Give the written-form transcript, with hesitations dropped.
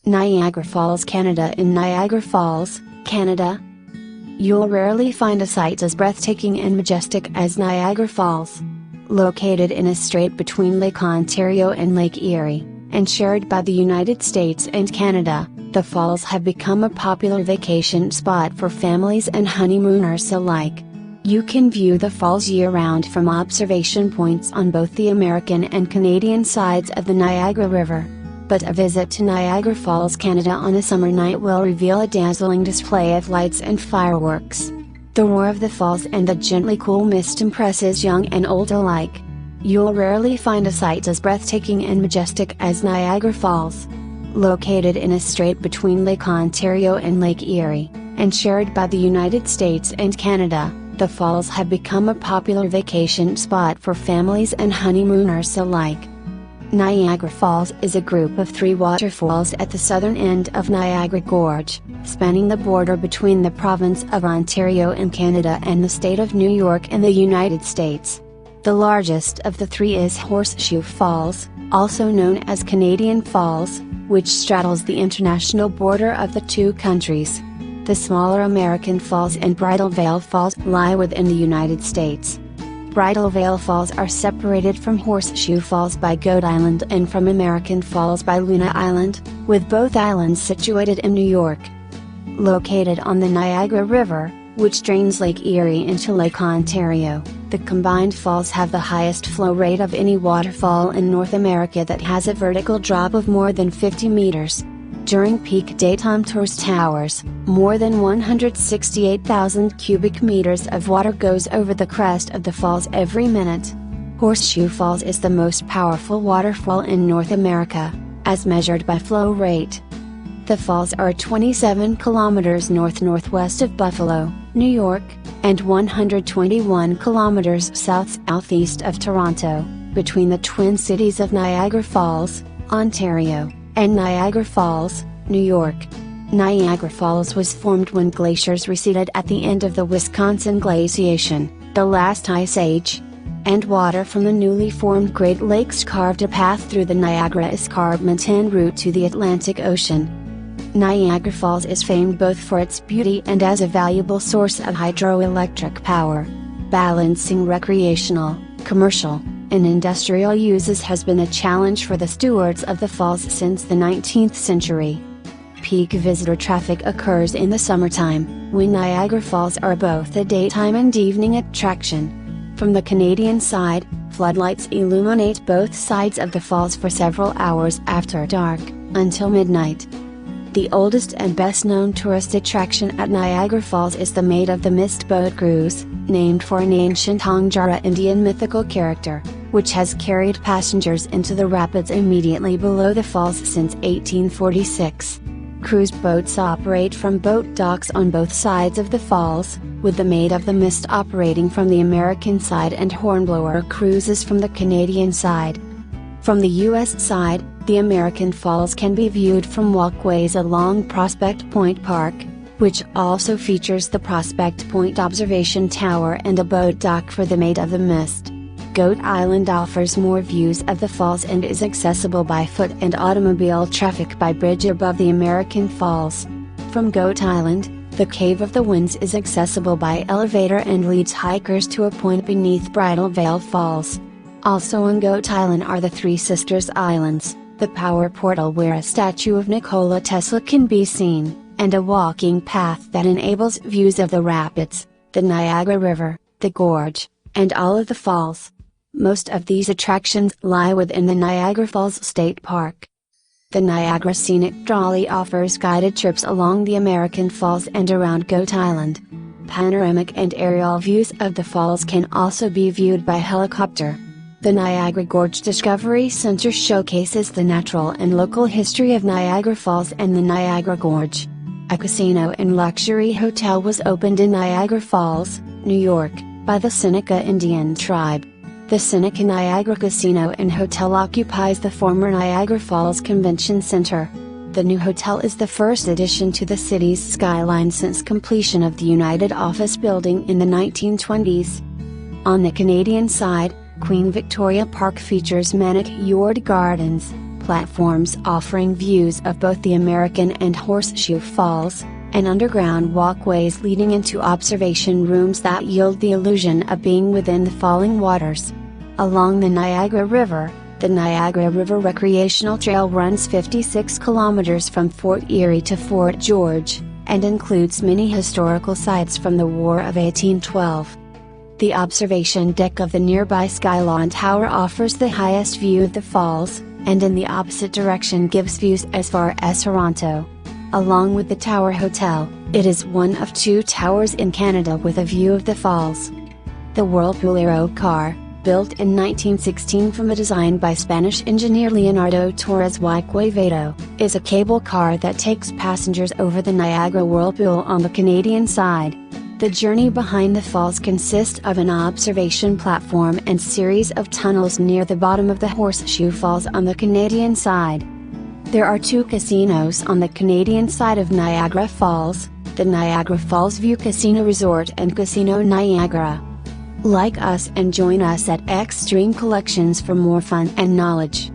Niagara Falls, Canada. In Niagara Falls, Canada, you'll rarely find a sight as breathtaking and majestic as Niagara Falls. Located in a strait between Lake Ontario and Lake Erie, and shared by the United States and Canada, the falls have become a popular vacation spot for families and honeymooners alike. You can view the falls year-round from observation points on both the American and Canadian sides of the Niagara River. But a visit to Niagara Falls, Canada on a summer night will reveal a dazzling display of lights and fireworks. The roar of the falls and the gently cool mist impresses young and old alike. You'll rarely find a sight as breathtaking and majestic as Niagara Falls. Located in a strait between Lake Ontario and Lake Erie, and shared by the United States and Canada, the falls have become a popular vacation spot for families and honeymooners alike. Niagara Falls is a group of 3 waterfalls at the southern end of Niagara Gorge, spanning the border between the province of Ontario in Canada and the state of New York in the United States. The largest of the 3 is Horseshoe Falls, also known as Canadian Falls, which straddles the international border of the 2 countries. The smaller American Falls and Bridal Veil Falls lie within the United States. Bridal Veil Falls are separated from Horseshoe Falls by Goat Island and from American Falls by Luna Island, with both islands situated in New York. Located on the Niagara River, which drains Lake Erie into Lake Ontario, the combined falls have the highest flow rate of any waterfall in North America that has a vertical drop of more than 50 meters. During peak daytime tourist hours, more than 168,000 cubic meters of water goes over the crest of the falls every minute. Horseshoe Falls is the most powerful waterfall in North America, as measured by flow rate. The falls are 27 kilometers north-northwest of Buffalo, New York, and 121 kilometers south-southeast of Toronto, between the twin cities of Niagara Falls, Ontario, and Niagara Falls, New York. Niagara Falls was formed when glaciers receded at the end of the Wisconsin Glaciation, the last ice age. And water from the newly formed Great Lakes carved a path through the Niagara Escarpment en route to the Atlantic Ocean. Niagara Falls is famed both for its beauty and as a valuable source of hydroelectric power. Balancing recreational, commercial, and industrial uses has been a challenge for the stewards of the falls since the 19th century. Peak visitor traffic occurs in the summertime, when Niagara Falls are both a daytime and evening attraction. From the Canadian side, floodlights illuminate both sides of the falls for several hours after dark, until midnight. The oldest and best-known tourist attraction at Niagara Falls is the Maid of the Mist boat cruise, named for an ancient Hangara Indian mythical character, which has carried passengers into the rapids immediately below the falls since 1846. Cruise boats operate from boat docks on both sides of the falls, with the Maid of the Mist operating from the American side and Hornblower cruises from the Canadian side. From the U.S. side, the American Falls can be viewed from walkways along Prospect Point Park, which also features the Prospect Point Observation Tower and a boat dock for the Maid of the Mist. Goat Island offers more views of the falls and is accessible by foot and automobile traffic by bridge above the American Falls. From Goat Island, the Cave of the Winds is accessible by elevator and leads hikers to a point beneath Bridal Veil Falls. Also on Goat Island are the Three Sisters Islands, the power portal where a statue of Nikola Tesla can be seen, and a walking path that enables views of the rapids, the Niagara River, the Gorge, and all of the falls. Most of these attractions lie within the Niagara Falls State Park. The Niagara Scenic Trolley offers guided trips along the American Falls and around Goat Island. Panoramic and aerial views of the falls can also be viewed by helicopter. The Niagara Gorge Discovery Center showcases the natural and local history of Niagara Falls and the Niagara Gorge. A casino and luxury hotel was opened in Niagara Falls, New York, by the Seneca Indian tribe. The Seneca Niagara Casino and Hotel occupies the former Niagara Falls Convention Center. The new hotel is the first addition to the city's skyline since completion of the United Office Building in the 1920s. On the Canadian side, Queen Victoria Park features manicured gardens, platforms offering views of both the American and Horseshoe Falls, and underground walkways leading into observation rooms that yield the illusion of being within the falling waters. Along the Niagara River, the Niagara River Recreational Trail runs 56 kilometers from Fort Erie to Fort Gorge, and includes many historical sites from the War of 1812. The observation deck of the nearby Skyline Tower offers the highest view of the falls, and in the opposite direction gives views as far as Toronto. Along with the Tower Hotel, it is one of 2 towers in Canada with a view of the falls. The Whirlpool Aero Car, built in 1916 from a design by Spanish engineer Leonardo Torres y Quevedo, is a cable car that takes passengers over the Niagara Whirlpool on the Canadian side. The journey behind the falls consists of an observation platform and series of tunnels near the bottom of the Horseshoe Falls on the Canadian side. There are 2 casinos on the Canadian side of Niagara Falls, the Niagara Falls View Casino Resort and Casino Niagara. Like us and join us at Extreme Collections for more fun and knowledge.